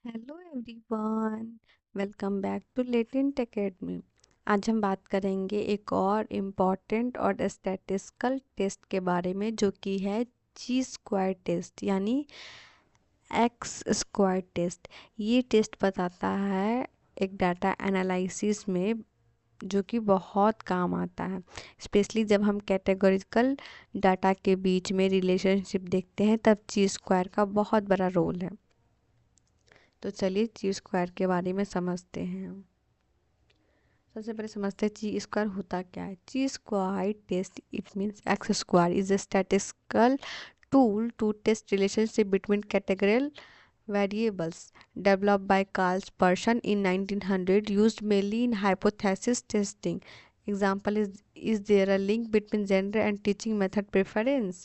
Hello everyone, welcome back to Latent Academy. आज हम बात करेंगे एक और इम्पॉर्टेंट और स्टैटिस्टिकल टेस्ट के बारे में, जो कि है ची स्क्वायर टेस्ट यानी एक्स स्क्वायर टेस्ट। ये टेस्ट बताता है एक डाटा एनालिसिस में, जो कि बहुत काम आता है, स्पेशली जब हम कैटेगोरिकल डाटा के बीच में रिलेशनशिप देखते हैं, तब ची स्क्वायर का बहुत बड़ा रोल है। तो चलिए ची स्क्वायर के बारे में समझते हैं हम। सबसे पहले समझते हैं ची स्क्वायर होता क्या है। Chi square test it means x square is a statistical tool to test relationship between categorical variables developed by Carl Persson in 1900, used mainly in hypothesis testing. Example is there a link between gender and teaching method preference?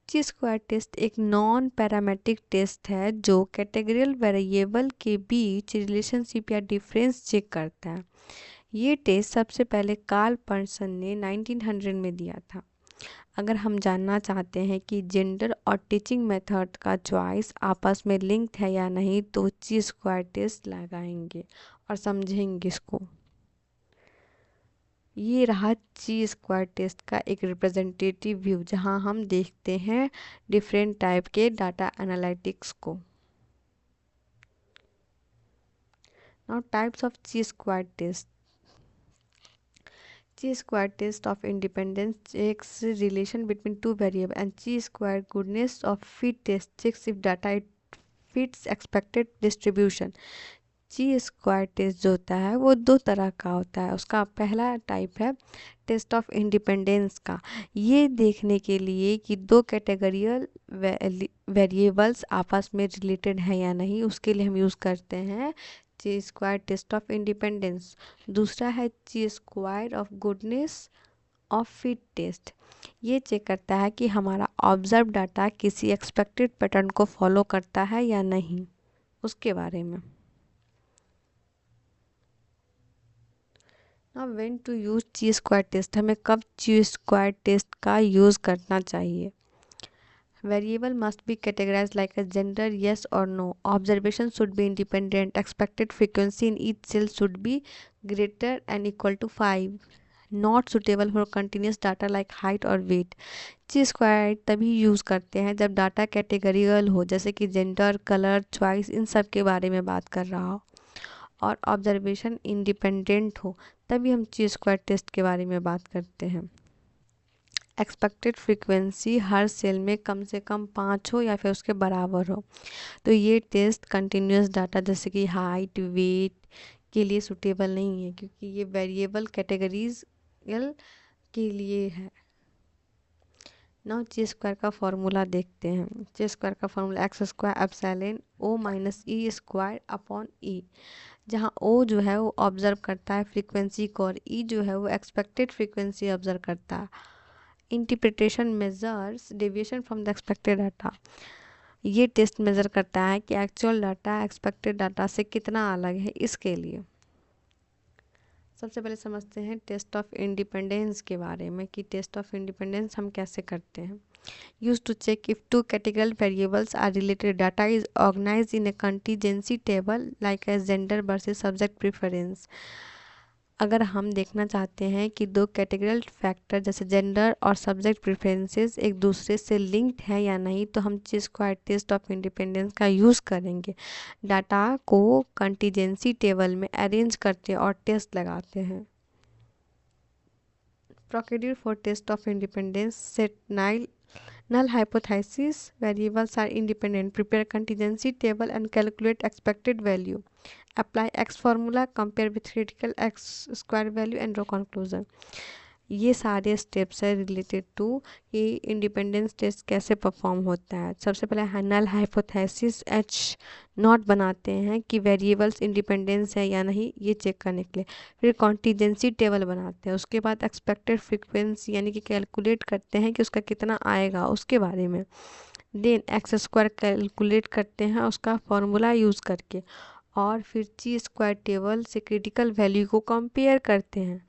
ची square test एक non parametric test है जो कैटेगरियल variable के बीच relationship या difference check करता है। ये test सबसे पहले कार्ल पर्सन ने 1900 में दिया था। अगर हम जानना चाहते हैं कि जेंडर और टीचिंग मेथड का चॉइस आपस में लिंक्ड है या नहीं, तो ची स्क्वायर टेस्ट लगाएंगे और समझेंगे इसको। ये रहा ची स्क्वायर टेस्ट का एक रिप्रेजेंटेटिव व्यू, जहां हम देखते हैं डिफरेंट टाइप के डाटा एनालिटिक्स को। Now types of chi square test. Chi square test of independence checks relation between two variables, and chi square goodness of fit test checks if data it fits expected distribution. ची square test जो होता है वो दो तरह का होता है। उसका पहला टाइप है टेस्ट ऑफ इंडिपेंडेंस का। ये देखने के लिए कि दो कैटेगरियल वेरिएबल्स आपस में रिलेटेड है या नहीं, उसके लिए हम यूज़ करते हैं chi square test of independence. दूसरा है chi square of goodness of fit test. ये चेक करता है कि हमारा ऑब्जर्व डाटा किसी एक्सपेक्टेड पैटर्न को फॉलो करता है या नहीं, उसके बारे में। ना when to use chi square test, हमें कब ची स्क्वायर टेस्ट का यूज़ करना चाहिए। Variable must be categorized like a gender, yes or no. Observation should be independent. Expected frequency in each cell should be greater and equal to 5. Not suitable for continuous data like height or weight. ची square तभी use करते हैं जब data कैटेगरियल हो, जैसे कि gender, colour, choice, इन सब के बारे में बात कर रहा हो, और ऑब्जर्वेशन इंडिपेंडेंट हो, तभी हम ची स्क्वायर टेस्ट के बारे में बात करते हैं। एक्सपेक्टेड फ्रीक्वेंसी हर सेल में कम से कम 5 हो या फिर उसके बराबर हो। तो ये टेस्ट कंटिन्यूस डाटा जैसे कि हाइट, वेट के लिए सूटेबल नहीं है, क्योंकि ये वेरिएबल कैटेगरीज के लिए है। नाउ ची स्क्वायर का फॉर्मूला देखते हैं। ची स्क्वायर का formula x square epsilon O minus E square upon E, जहाँ ओ जो है वो ऑब्जर्व करता है फ्रीक्वेंसी को, और ई जो है वो एक्सपेक्टेड फ्रीक्वेंसी ऑब्जर्व करता है। Interpretation measures deviation from the expected data. ये टेस्ट मेज़र करता है कि एक्चुअल डाटा एक्सपेक्टेड डाटा से कितना अलग है, इसके लिए। सबसे पहले समझते हैं टेस्ट ऑफ इंडिपेंडेंस के बारे में, कि टेस्ट ऑफ इंडिपेंडेंस हम कैसे करते हैं। Use to check if two categorical variables are related, data is organise in a contingency table like age gender versus subject preference. अगर हम देखना चाहते हैं कि दो कैटेगरियल फैक्टर जैसे जेंडर और सब्जेक्ट प्रेफरेंसेस एक दूसरे से लिंक्ड है या नहीं, तो हम chi square test of independence का यूज़ करेंगे। डाटा को कंटीजेंसी टेबल में अरेंज करते और टेस्ट लगाते हैं। Procedure for test of independence: set null hypothesis, variables are independent, prepare contingency table and calculate expected value, apply x formula, compare with critical x square value and draw conclusion। ये सारे steps है related to कि independence test कैसे perform होता है। सबसे पहले null hypothesis H not बनाते हैं कि वेरिएबल्स इंडिपेंडेंस है या नहीं, ये चेक करने के लिए। फिर कॉन्टीजेंसी टेबल बनाते हैं। उसके बाद एक्सपेक्टेड फ्रीक्वेंसी यानी कि कैलकुलेट करते हैं कि उसका कितना आएगा, उसके बारे में। देन एक्स स्क्वायर कैलकुलेट करते हैं उसका फॉर्मूला यूज़ करके, और फिर ची स्क्वायर टेबल से क्रिटिकल वैल्यू को कंपेयर करते हैं।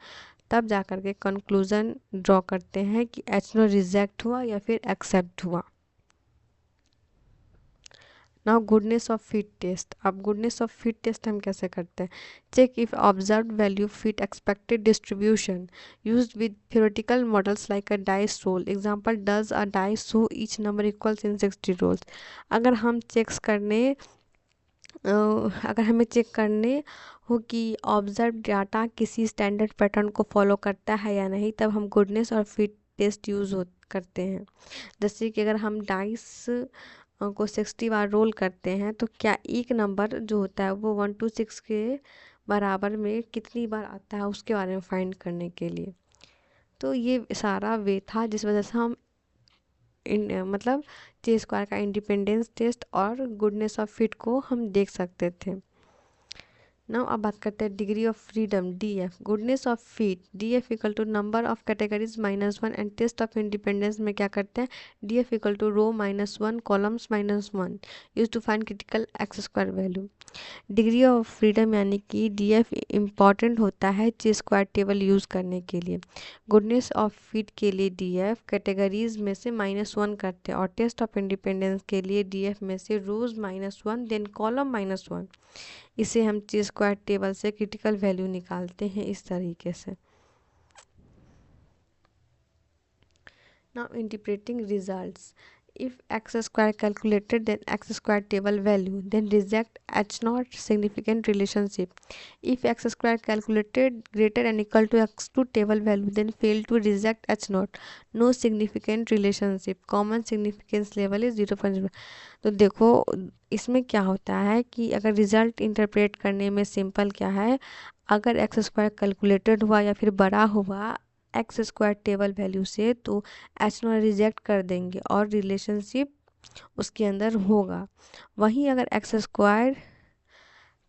तब जा कर के कंक्लूजन ड्रॉ करते हैं कि एच नो रिजेक्ट हुआ या फिर एक्सेप्ट हुआ। Now goodness of fit test. अब गुडनेस ऑफ फिट टेस्ट हम कैसे करते हैं? Check if observed value fit expected distribution used with theoretical models like a dice roll. Example, does a dice so each number equals in 60 rolls. अगर हम checks करने अगर हमें चेक करने हो कि ऑब्जर्व डाटा किसी स्टैंडर्ड पैटर्न को फॉलो करता है या नहीं, तब हम गुडनेस और फिट टेस्ट यूज़ करते हैं। जैसे कि अगर हम डाइस को 60 बार रोल करते हैं तो क्या एक नंबर जो होता है वो 1 to 6 के बराबर में कितनी बार आता है, उसके बारे में फाइंड करने के लिए। तो ये सारा वे था जिस वजह से हम मतलब चे स्क्वायर का इंडिपेंडेंस टेस्ट और गुडनेस ऑफ फिट को हम देख सकते थे। नाउ अब बात करते हैं degree of freedom DF. Goodness of fit DF equal to number of categories -1 and test of independence में क्या करते हैं? DF equal to row -1 columns -1 use to find critical X square value. Degree of freedom यानी कि DF important होता है चे square table use करने के लिए। गुडनेस ऑफ फिट के लिए डीएफ कैटेगरीज में से -1 करते हैं और टेस्ट ऑफ इंडिपेंडेंस के लिए डीएफ में से रोज -1 देन कॉलम -1। इसे हम चे स्क्वायर टेबल से क्रिटिकल वैल्यू निकालते हैं इस तरीके से। Now interpreting results. If x square calculated then x square table value, then reject h naught significant relationship. If x square calculated greater than equal to x2 table value, then fail to reject h naught, no significant relationship, common significance level is 0.0। तो देखो इसमें क्या होता है कि अगर result interpret करने में सिंपल क्या है, अगर एक्स स्क्वायर कैलकुलेटेड हुआ या फिर बड़ा हुआ एक्स स्क्वायर टेबल वैल्यू से तो एच नॉट रिजेक्ट कर देंगे और रिलेशनशिप उसके अंदर होगा। वहीं अगर एक्स स्क्वायर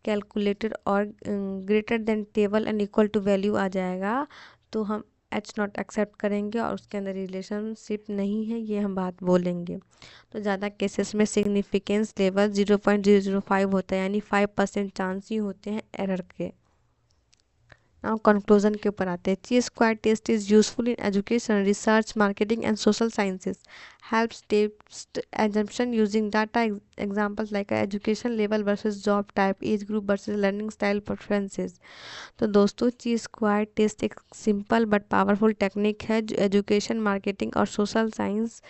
कैलकुलेटेड और greater than table and equal to value आ जाएगा तो हम एच नॉट एक्सेप्ट करेंगे और उसके अंदर रिलेशनशिप नहीं है, ये हम बात बोलेंगे। तो ज़्यादा केसेस में सिग्निफिकेंस लेवल 0.005 होता है, यानी 5% चांस ही होते हैं एरर के। नाउ कंक्लूजन के ऊपर आते हैं। Chi square test is useful in education, research, marketing and social sciences. Helps test assumption using data. Examples like education level versus job type, age group versus learning style preferences. तो दोस्तों chi square test एक simple but powerful technique है जो education, marketing और social science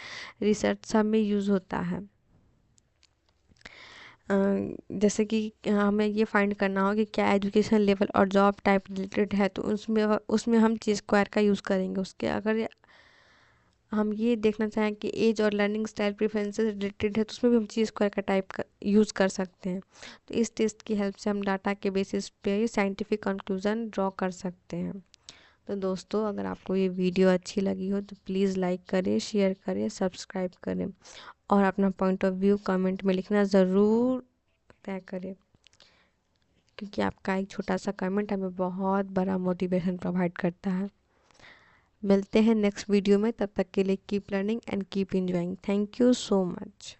research सब में use होता है। जैसे कि हमें ये फाइंड करना हो कि क्या एजुकेशन लेवल और जॉब टाइप रिलेटेड है तो उसमें उसमें हम ची स्क्वायर का यूज़ करेंगे। उसके अगर हम ये देखना चाहें कि एज और लर्निंग स्टाइल प्रेफरेंसेस रिलेटेड है तो उसमें भी हम ची स्क्वायर का टाइप का यूज़ कर सकते हैं। तो इस टेस्ट की हेल्प से हम डाटा के बेसिस पे साइंटिफिक कंक्लूजन ड्रॉ कर सकते हैं। तो दोस्तों अगर आपको ये वीडियो अच्छी लगी हो तो प्लीज़ लाइक करें, शेयर करें, सब्सक्राइब करें और अपना पॉइंट ऑफ व्यू कमेंट में लिखना ज़रूर तय करें, क्योंकि आपका एक छोटा सा कमेंट हमें बहुत बड़ा मोटिवेशन प्रोवाइड करता है। मिलते हैं नेक्स्ट वीडियो में, तब तक के लिए keep learning and keep enjoying. Thank you so much.